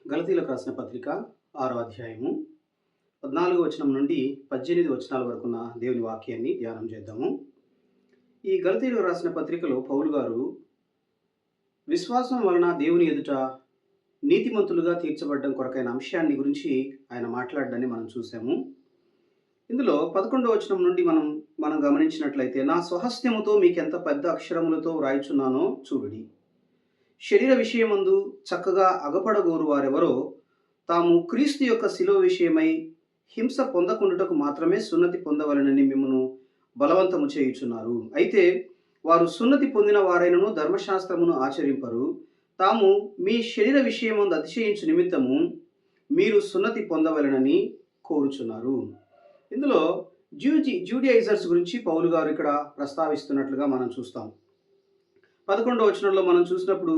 గలతీలకు రాసిన పత్రిక 6వ అధ్యాయము 14వ వచనం నుండి 18 వచనాల వరకున్న దేవుని వాక్యాన్ని ధ్యానం చేద్దాము. ఈ గలతీలకు రాసిన పత్రికలో పౌలు గారు విశ్వాసం వలన దేవుని ఎదుట నీతిమంతులుగా తీర్చబడ్డం కొరకైన అంశాన్ని గురించి ఆయన మాట్లాడడాన్ని మనం చూసాము. ఇందులో 11వ వచనం నుండి మనం గమనించినట్లయితే, నా స్వహస్త్యముతో మీకెంత పెద్ద అక్షరములతో వ్రాయిచున్నానో చూడుడి. శరీర విషయమందు చక్కగా అగపడగోరు వారెవరో తాము క్రీస్తు యొక్క శిలువ విషయమై హింస పొందకుండుటకు మాత్రమే సున్నతి పొందవలనని మిమ్మును బలవంతము చేయుచున్నారు. అయితే వారు సున్నతి పొందిన వారైనను ధర్మశాస్త్రమును ఆచరింపరు. తాము మీ శరీర విషయమందు అతిశయించు నిమిత్తము మీరు సున్నతి పొందవలనని కోరుచున్నారు. ఇందులో జూడియైజర్స్ గురించి పౌలు గారు ఇక్కడ ప్రస్తావిస్తున్నట్లుగా మనం చూస్తాం. 11వ వచనంలో మనం చూసినప్పుడు,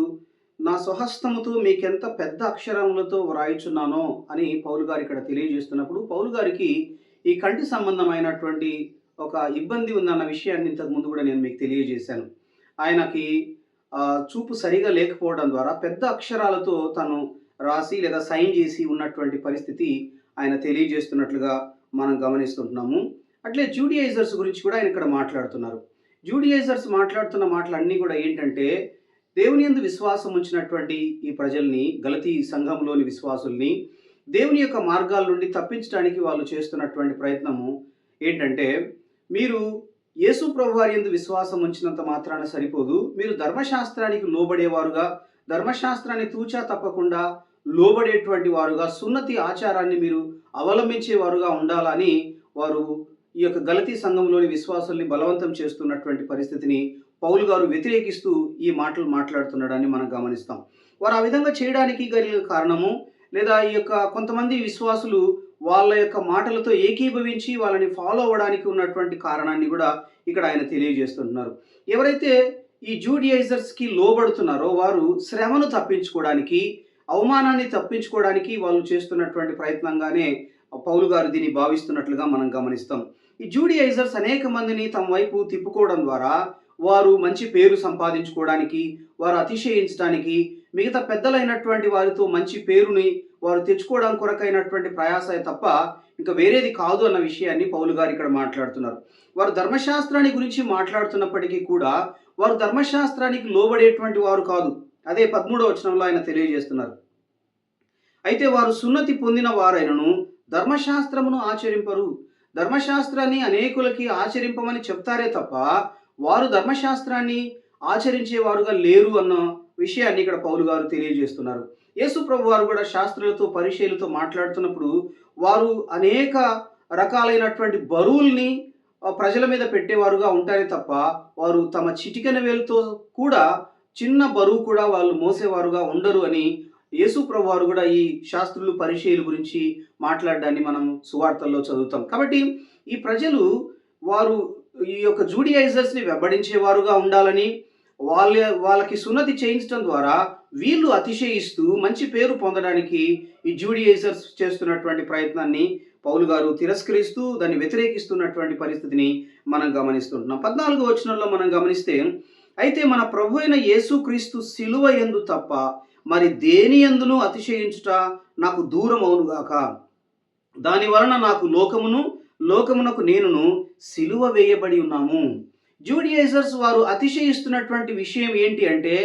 నా స్వహస్తముతో మీకెంత పెద్ద అక్షరములతో వ్రాయిచున్నానో అని పౌలు గారు ఇక్కడ తెలియజేస్తున్నప్పుడు, పౌలు గారికి ఈ కంటి సంబంధమైనటువంటి ఒక ఇబ్బంది ఉందన్న విషయాన్ని ఇంతకు ముందు కూడా నేను మీకు తెలియజేశాను. ఆయనకి చూపు సరిగా లేకపోవడం ద్వారా పెద్ద అక్షరాలతో తను రాసి లేదా సైన్ చేసి ఉన్నటువంటి పరిస్థితి ఆయన తెలియజేస్తున్నట్లుగా మనం గమనిస్తుంటున్నాము. అట్లే జూడియైజర్స్ గురించి కూడా ఆయన ఇక్కడ మాట్లాడుతున్నారు. జూడియైజర్స్ మాట్లాడుతున్న మాటలన్నీ కూడా ఏంటంటే, దేవుని యందు విశ్వాసం ఉంచినటువంటి ఈ ప్రజల్ని, గలతీ సంఘంలోని విశ్వాసుల్ని దేవుని యొక్క మార్గాల నుండి తప్పించడానికి వాళ్ళు చేస్తున్నటువంటి ప్రయత్నము ఏంటంటే, మీరు యేసు ప్రభువారి యందు విశ్వాసం ఉంచినంత మాత్రాన సరిపోదు, మీరు ధర్మశాస్త్రానికి లోబడేవారుగా, ధర్మశాస్త్రాన్ని తూచా తప్పకుండా లోబడేటువంటి వారుగా, సున్నతి ఆచారాన్ని మీరు అవలంబించేవారుగా ఉండాలని వారు ఈ యొక్క గలతీ సంఘంలోని విశ్వాసుల్ని బలవంతం చేస్తున్నటువంటి పరిస్థితిని పౌలు గారు వ్యతిరేకిస్తూ ఈ మాటలు మాట్లాడుతున్నాడని మనం గమనిస్తాం. వారు ఆ విధంగా చేయడానికి కలిగిన కారణము, లేదా ఈ యొక్క కొంతమంది విశ్వాసులు వాళ్ళ యొక్క మాటలతో ఏకీభవించి వాళ్ళని ఫాలో అవ్వడానికి ఉన్నటువంటి కారణాన్ని కూడా ఇక్కడ ఆయన తెలియజేస్తుంటున్నారు. ఎవరైతే ఈ జూడియైజర్స్కి లోబడుతున్నారో వారు శ్రమను తప్పించుకోవడానికి, అవమానాన్ని తప్పించుకోవడానికి వాళ్ళు చేస్తున్నటువంటి ప్రయత్నంగానే పౌలు గారు దీన్ని భావిస్తున్నట్లుగా మనం గమనిస్తాం. ఈ జూడియైజర్స్ అనేక మందిని తమ వైపు తిప్పుకోవడం ద్వారా వారు మంచి పేరు సంపాదించుకోవడానికి, వారు అతిశయించడానికి, మిగతా పెద్దలైనటువంటి వారితో మంచి పేరుని వారు తెచ్చుకోవడం కొరకైనటువంటి ప్రయాసే తప్ప ఇంకా వేరేది కాదు అన్న విషయాన్ని పౌలు గారు ఇక్కడ మాట్లాడుతున్నారు. వారు ధర్మశాస్త్రాన్ని గురించి మాట్లాడుతున్నప్పటికీ కూడా వారు ధర్మశాస్త్రానికి లోబడేటువంటి వారు కాదు. అదే 13వ వచనంలో ఆయన తెలియజేస్తున్నారు. అయితే వారు సున్నతి పొందిన వారైనను ధర్మశాస్త్రమును ఆచరింపరు. ధర్మశాస్త్రాన్ని అనేకులకి ఆచరింపమని చెప్తారే తప్ప వారు ధర్మశాస్త్రాన్ని ఆచరించేవారుగా లేరు అన్న విషయాన్ని ఇక్కడ పౌలు గారు తెలియజేస్తున్నారు. యేసు ప్రభు వారు కూడా శాస్త్రులతో పరిచయులతో మాట్లాడుతున్నప్పుడు వారు అనేక రకాలైనటువంటి బరువుల్ని ప్రజల మీద పెట్టేవారుగా ఉంటారే తప్ప వారు తమ చిటికెన వేలుతో కూడా చిన్న బరువు కూడా వాళ్ళు మోసేవారుగా ఉండరు అని యేసు ప్రభు వారు కూడా ఈ శాస్త్రులు పరిచయుల గురించి మాట్లాడడాన్ని మనం సువార్తల్లో చదువుతాం. కాబట్టి ఈ ప్రజలు వారు ఈ యొక్క జూడియైజర్స్ని వెంబడించేవారుగా ఉండాలని, వాళ్ళకి సున్నతి చేయించడం ద్వారా వీళ్ళు అతిశయిస్తూ మంచి పేరు పొందడానికి ఈ జూడియైజర్స్ చేస్తున్నటువంటి ప్రయత్నాన్ని పౌలు గారు తిరస్కరిస్తూ దాన్ని వ్యతిరేకిస్తున్నటువంటి పరిస్థితిని మనం గమనిస్తుంటున్నాం. 14వ వచనంలో మనం గమనిస్తే, అయితే మన ప్రభు అయిన యేసుక్రీస్తు శిలువ యందు తప్ప మరి దేని యందును అతిశయించుట నాకు దూరం అవునుగాక. దాని వలన నాకు లోకమునకు నేనును సిలువ వేయబడి ఉన్నాము. జూడియైజర్స్ వారు అతిశయిస్తున్నటువంటి విషయం ఏంటి అంటే,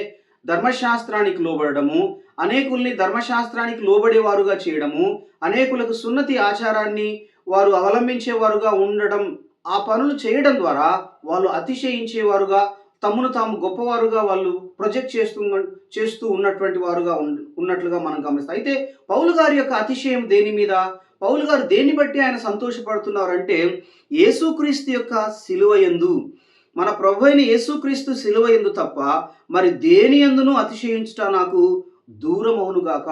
ధర్మశాస్త్రానికి లోబడము, అనేకుల్ని ధర్మశాస్త్రానికి లోబడేవారుగా చేయడము, అనేకులకు సున్నతి ఆచారాన్ని వారు అవలంబించేవారుగా ఉండడం, ఆ పనులు చేయడం ద్వారా వాళ్ళు అతిశయించేవారుగా, తమను తాము గొప్పవారుగా వాళ్ళు ప్రొజెక్ట్ చేస్తూ ఉన్నటువంటి వారుగా ఉన్నట్లుగా మనం గమనిస్తాం. అయితే పౌలు గారి యొక్క అతిశయం దేని మీద, పౌలు గారు దేన్ని బట్టి ఆయన సంతోషపడుతున్నారంటే, యేసుక్రీస్తు యొక్క శిలువ యందు, మన ప్రభు అయిన యేసుక్రీస్తు శిలువ యందు తప్ప మరి దేని యందును అతిశయించుట నాకు దూరం అవునుగాక.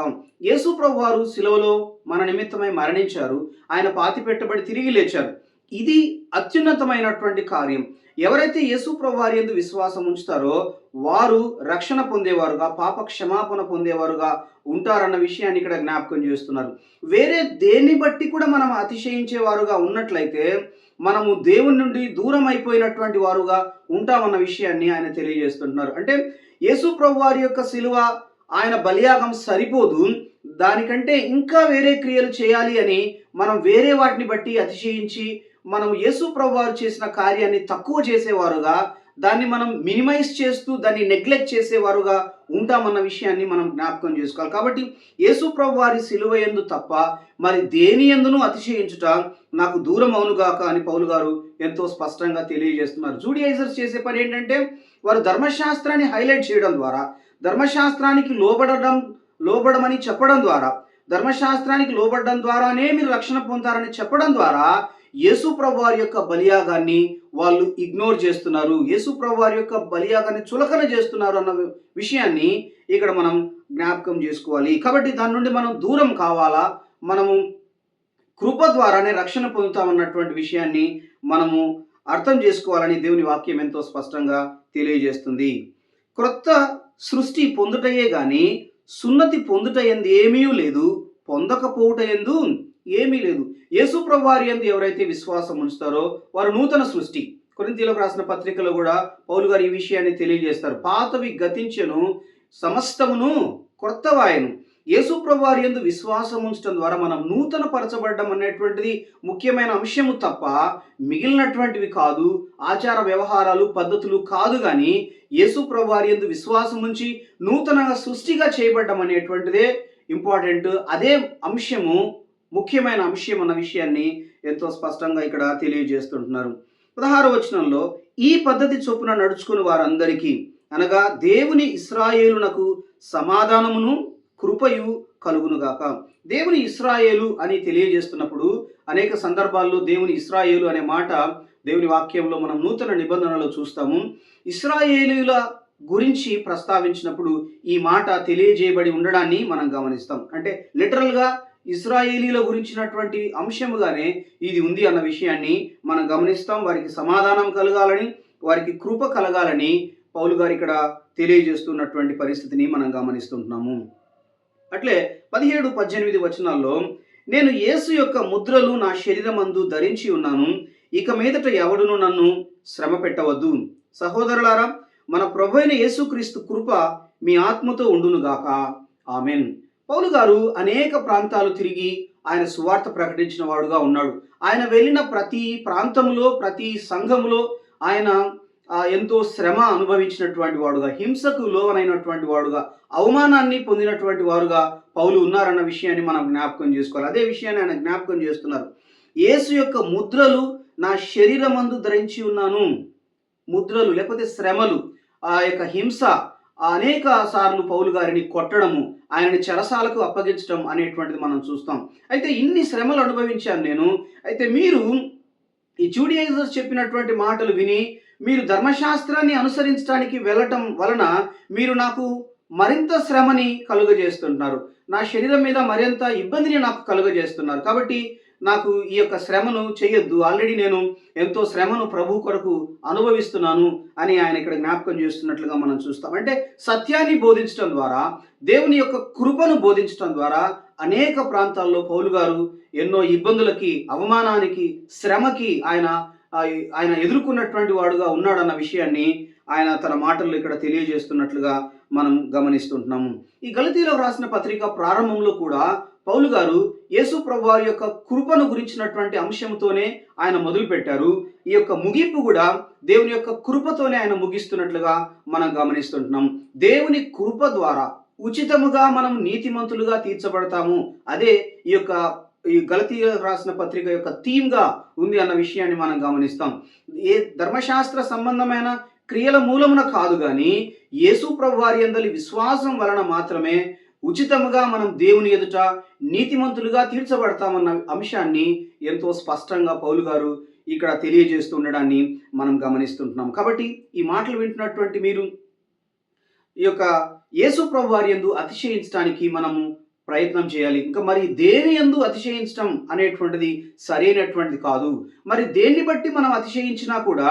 యేసు ప్రభు వారు శిలువలో మన నిమిత్తమై మరణించారు, ఆయన పాతి పెట్టబడి తిరిగి లేచారు. ఇది అత్యున్నతమైనటువంటి కార్యం. ఎవరైతే యేసు ప్రభు వారి యందు విశ్వాసం ఉంచుతారో వారు రక్షణ పొందేవారుగా, పాప క్షమాపణ పొందేవారుగా ఉంటారన్న విషయాన్ని ఇక్కడ జ్ఞాపకం చేస్తున్నారు. వేరే దేన్ని బట్టి కూడా మనం అతిశయించేవారుగా ఉన్నట్లయితే మనము దేవుని నుండి దూరం అయిపోయినటువంటి వారుగా ఉంటామన్న విషయాన్ని ఆయన తెలియజేస్తుంటున్నారు. అంటే యేసు ప్రభు వారి యొక్క శిలువ ఆయన బలియాగం సరిపోదు, దానికంటే ఇంకా వేరే క్రియలు చేయాలి అని మనం వేరే వాటిని బట్టి అతిశయించి మనం యేసు ప్రభువారు చేసిన కార్యాన్ని తక్కువ చేసేవారుగా, దాన్ని మనం మినిమైజ్ చేస్తూ దాన్ని నెగ్లెక్ట్ చేసేవారుగా ఉంటామన్న విషయాన్ని మనం జ్ఞాపకం చేసుకోవాలి. కాబట్టి యేసు ప్రభువారి సిలువ యందు తప్ప మరి దేని యందును అతిశయించుట నాకు దూరం అవునుగాక అని పౌలు గారు ఎంతో స్పష్టంగా తెలియజేస్తున్నారు. జూడియైజర్స్ చేసే పని ఏంటంటే, వారు ధర్మశాస్త్రాన్ని హైలైట్ చేయడం ద్వారా, ధర్మశాస్త్రానికి లోబడమని చెప్పడం ద్వారా, ధర్మశాస్త్రానికి లోబడడం ద్వారానే మీరు రక్షణ పొందుతారని చెప్పడం ద్వారా యేసు ప్రభువారి యొక్క బలియాగాన్ని వాళ్ళు ఇగ్నోర్ చేస్తున్నారు, యేసు ప్రభువారి యొక్క బలియాగాన్ని చులకన చేస్తున్నారు అన్న విషయాన్ని ఇక్కడ మనం జ్ఞాపకం చేసుకోవాలి. కాబట్టి దాని నుండి మనం దూరం కావాలా, మనము కృప ద్వారానే రక్షణ పొందుతామన్నటువంటి విషయాన్ని మనము అర్థం చేసుకోవాలని దేవుని వాక్యం ఎంతో స్పష్టంగా తెలియజేస్తుంది. క్రొత్త సృష్టి పొందుటయే గాని సున్నతి పొందుట యందు ఏమీ లేదు, పొందకపోవుట యందు ఏమీ లేదు. యేసు ప్రభువారి యందు ఎవరైతే విశ్వాసం ఉంచుతారో వారు నూతన సృష్టి. కొరింథీయులకు రాసిన పత్రికలో కూడా పౌలు గారు ఈ విషయాన్ని తెలియజేస్తారు. పాతవి గతించెను, సమస్తమును క్రొత్తవాయెను. యేసు ప్రభువారి యందు విశ్వాసం ఉంచడం ద్వారా మనం నూతన పరచబడ్డం అనేటువంటిది ముఖ్యమైన అంశము తప్ప మిగిలినటువంటివి కాదు, ఆచార వ్యవహారాలు పద్ధతులు కాదు. కానీ యేసు ప్రభువారి యందు విశ్వాసం ఉంచి నూతనంగా సృష్టిగా చేయబడ్డం అనేటువంటిదే ఇంపార్టెంట్. అదే అంశము ముఖ్యమైన అంశం అన్న విషయాన్ని ఎంతో స్పష్టంగా ఇక్కడ తెలియజేస్తుంటున్నారు. 16వ వచనంలో, ఈ పద్ధతి చొప్పున నడుచుకుని వారందరికీ అనగా దేవుని ఇశ్రాయేలునకు సమాధానమును కృపయు కలుగునుగాక. దేవుని ఇశ్రాయేలు అని తెలియజేస్తున్నప్పుడు అనేక సందర్భాల్లో దేవుని ఇశ్రాయేలు అనే మాట దేవుని వాక్యంలో మనం నూతన నిబంధనలో చూస్తాము. ఇశ్రాయేలీల గురించి ప్రస్తావించినప్పుడు ఈ మాట తెలియజేయబడి ఉండడాన్ని మనం గమనిస్తాం. అంటే లిటరల్గా ఇశ్రాయేలీల గురించినటువంటి అంశముగానే ఇది ఉంది అన్న విషయాన్ని మనం గమనిస్తాం. వారికి సమాధానం కలగాలని, వారికి కృప కలగాలని పౌలు గారు ఇక్కడ తెలియజేస్తున్నటువంటి పరిస్థితిని మనం గమనిస్తుంటున్నాము. అట్లే 17-18 వచనాల్లో, నేను యేసు యొక్క ముద్రలు నా శరీరమందు ధరించి ఉన్నాను, ఇక మీదట ఎవడును నన్ను శ్రమ పెట్టవద్దు. సహోదరులారా, మన ప్రభువైన యేసుక్రీస్తు కృప మీ ఆత్మతో ఉండునుగాక. ఆమెన్. పౌలు గారు అనేక ప్రాంతాలు తిరిగి ఆయన సువార్త ప్రకటించిన వాడుగా ఉన్నాడు. ఆయన వెళ్ళిన ప్రతి ప్రాంతంలో, ప్రతి సంఘంలో ఆయన ఎంతో శ్రమ అనుభవించినటువంటి వాడుగా, హింసకు లోనైనటువంటి వాడుగా, అవమానాన్ని పొందినటువంటి వారుగా పౌలు ఉన్నారన్న విషయాన్ని మనం జ్ఞాపకం చేసుకోవాలి. అదే విషయాన్ని ఆయన జ్ఞాపకం చేస్తున్నారు. యేసు యొక్క ముద్రలు నా శరీరమందు ధరించి ఉన్నాను. ముద్రలు లేకపోతే శ్రమలు, ఆ యొక్క హింస, అనేక సార్లు పౌలు గారిని కొట్టడము, ఆయనని చెరసాలకు అప్పగించడం అనేటువంటిది మనం చూస్తాం. అయితే ఇన్ని శ్రమలు అనుభవించాను నేను. అయితే మీరు ఈ జూడియైజర్స్ చెప్పినటువంటి మాటలు విని మీరు ధర్మశాస్త్రాన్ని అనుసరించడానికి వెళ్ళటం వలన మీరు నాకు మరింత శ్రమని కలుగజేస్తున్నారు, నా శరీరం మీద మరింత ఇబ్బందిని నాకు కలుగజేస్తున్నారు. కాబట్టి నాకు ఈ యొక్క శ్రమను చేయొద్దు, ఆల్రెడీ నేను ఎంతో శ్రమను ప్రభు కొరకు అనుభవిస్తున్నాను అని ఆయన ఇక్కడ జ్ఞాపకం చేస్తున్నట్లుగా మనం చూస్తాం. అంటే సత్యాన్ని బోధించడం ద్వారా, దేవుని యొక్క కృపను బోధించడం ద్వారా అనేక ప్రాంతాల్లో పౌలు గారు ఎన్నో ఇబ్బందులకి, అవమానానికి, శ్రమకి ఆయన ఎదుర్కొన్నటువంటి వాడుగా ఉన్నాడన్న విషయాన్ని ఆయన తన మాటల్లో ఇక్కడ తెలియజేస్తున్నట్లుగా మనం గమనిస్తుంటున్నాము. ఈ గలతీయులకు రాసిన పత్రిక ప్రారంభంలో కూడా పౌలు గారు యేసు ప్రభువారి యొక్క కృపను గురించినటువంటి అంశంతోనే ఆయన మొదలుపెట్టారు. ఈ యొక్క ముగింపు కూడా దేవుని యొక్క కృపతోనే ఆయన ముగిస్తున్నట్లుగా మనం గమనిస్తుంటున్నాం. దేవుని కృప ద్వారా ఉచితముగా మనం నీతిమంతులుగా తీర్చబడతాము. అదే ఈ గలతీయులకు రాసిన పత్రిక యొక్క థీమ్గా ఉంది అన్న విషయాన్ని మనం గమనిస్తాం. ఏ ధర్మశాస్త్ర సంబంధమైన క్రియల మూలమున కాదు, కానీ యేసు ప్రభువారి యందలి విశ్వాసం వలన మాత్రమే ఉచితముగా మనం దేవుని ఎదుట నీతిమంతులుగా తీర్చబడతామన్న అంశాన్ని ఎంతో స్పష్టంగా పౌలు గారు ఇక్కడ తెలియజేస్తూ ఉండడాన్ని మనం గమనిస్తుంటున్నాం. కాబట్టి ఈ మాటలు వింటున్నటువంటి మీరు ఈ యొక్క యేసు ప్రభువారి యందు అతిశయించడానికి మనము ప్రయత్నం చేయాలి. ఇంకా మరి దేని యందు అతిశయించడం అనేటువంటిది సరైనటువంటిది కాదు. మరి దేన్ని బట్టి మనం అతిశయించినా కూడా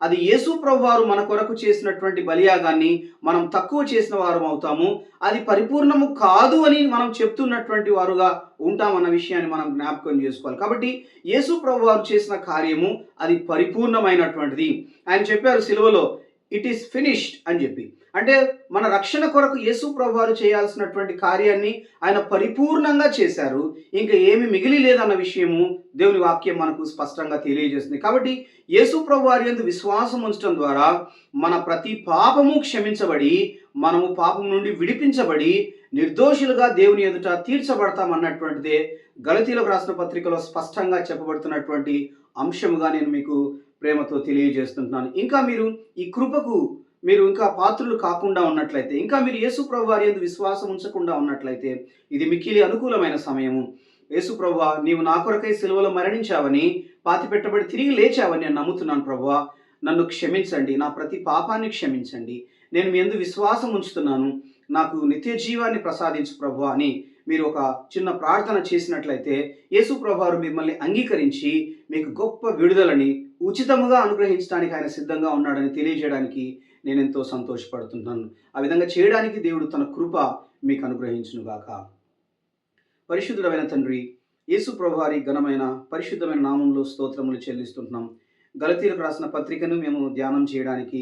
అది యేసు ప్రభువారు మన కొరకు చేసినటువంటి బలియాగాన్ని మనం తక్కువ చేసిన వారం అవుతాము. అది పరిపూర్ణము కాదు అని మనం చెప్తున్నటువంటి వారుగా ఉంటామన్న విషయాన్ని మనం జ్ఞాపకం చేసుకోవాలి. కాబట్టి యేసు ప్రభువారు చేసిన కార్యము అది పరిపూర్ణమైనటువంటిది. ఆయన చెప్పారు సిలువలో, ఇట్ ఈస్ ఫినిష్డ్ అని చెప్పి. అంటే మన రక్షణ కొరకు యేసు ప్రభువారు చేయాల్సినటువంటి కార్యాన్ని ఆయన పరిపూర్ణంగా చేశారు. ఇంకా ఏమి మిగిలి లేదన్న విషయము దేవుని వాక్యం మనకు స్పష్టంగా తెలియజేస్తుంది. కాబట్టి యేసు ప్రభువారి యందు విశ్వాసం ఉంచడం ద్వారా మన ప్రతి పాపము క్షమించబడి, మనము పాపం నుండి విడిపించబడి, నిర్దోషులుగా దేవుని ఎదుట తీర్చబడతామన్నటువంటిదే గలతీయులకు రాసిన పత్రికలో స్పష్టంగా చెప్పబడుతున్నటువంటి అంశముగా నేను మీకు ప్రేమతో తెలియజేస్తుంటున్నాను. ఇంకా మీరు ఈ కృపకు మీరు ఇంకా పాత్రులు కాకుండా ఉన్నట్లయితే, ఇంకా మీరు యేసు ప్రభువారి యందు విశ్వాసం ఉంచకుండా ఉన్నట్లయితే, ఇది మిక్కిలి అనుకూలమైన సమయము. యేసు ప్రభువా, నీవు నా కొరకై సిలువలో మరణించావని, పాతిపెట్టబడి తిరిగి లేచావని నేను నమ్ముతున్నాను ప్రభువా. నన్ను క్షమించండి, నా ప్రతి పాపాన్ని క్షమించండి. నేను మీ యందు విశ్వాసం ఉంచుతున్నాను. నాకు నిత్య జీవాన్ని ప్రసాదించు ప్రభువా అని మీరు ఒక చిన్న ప్రార్థన చేసినట్లయితే, యేసు ప్రభువారు మిమ్మల్ని అంగీకరించి మీకు గొప్ప విడుదలని ఉచితముగా అనుగ్రహించడానికి ఆయన సిద్ధంగా ఉన్నాడని తెలియజేయడానికి నేను ఎంతో సంతోషపడుతున్నాను. ఆ విధంగా చేయడానికి దేవుడు తన కృప మీకు అనుగ్రహించునుగాక. పరిశుద్ధుడైన తండ్రి, యేసు ప్రభువారి ఘనమైన పరిశుద్ధమైన నామంలో స్తోత్రములు చెల్లిస్తుంటున్నాం. గలతీయులకు రాసిన పత్రికను మేము ధ్యానం చేయడానికి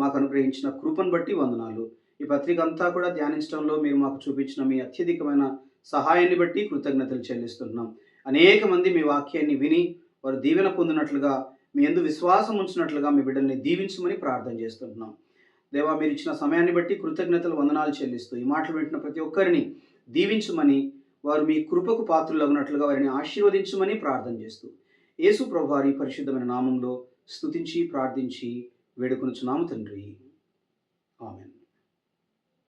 మాకు అనుగ్రహించిన కృపను బట్టి వందనాలు. ఈ పత్రిక అంతా కూడా ధ్యానించడంలో మీరు మాకు చూపించిన మీ అత్యధికమైన సహాయాన్ని బట్టి కృతజ్ఞతలు చెల్లిస్తున్నాం. అనేక మంది మీ వాక్యాన్ని విని వారు దీవెన పొందినట్లుగా, మీ యందు విశ్వాసం ఉంచినట్లుగా మీ బిడ్డల్ని దీవించమని ప్రార్థన చేస్తుంటున్నాం. దేవా, మీరు ఇచ్చిన సమయాన్ని బట్టి కృతజ్ఞతలు వందనాలు చెల్లిస్తూ ఈ మాటలు వింటున్న ప్రతి ఒక్కరిని దీవించమని, వారు మీ కృపకు పాత్రులగునట్లుగా వారిని ఆశీర్వదించమని ప్రార్థన చేస్తూ, యేసు ప్రభువారి పరిశుద్ధమైన నామంలో స్తుతించి ప్రార్థించి వేడుకొనుచున్నాము తండ్రి. ఆమేన్.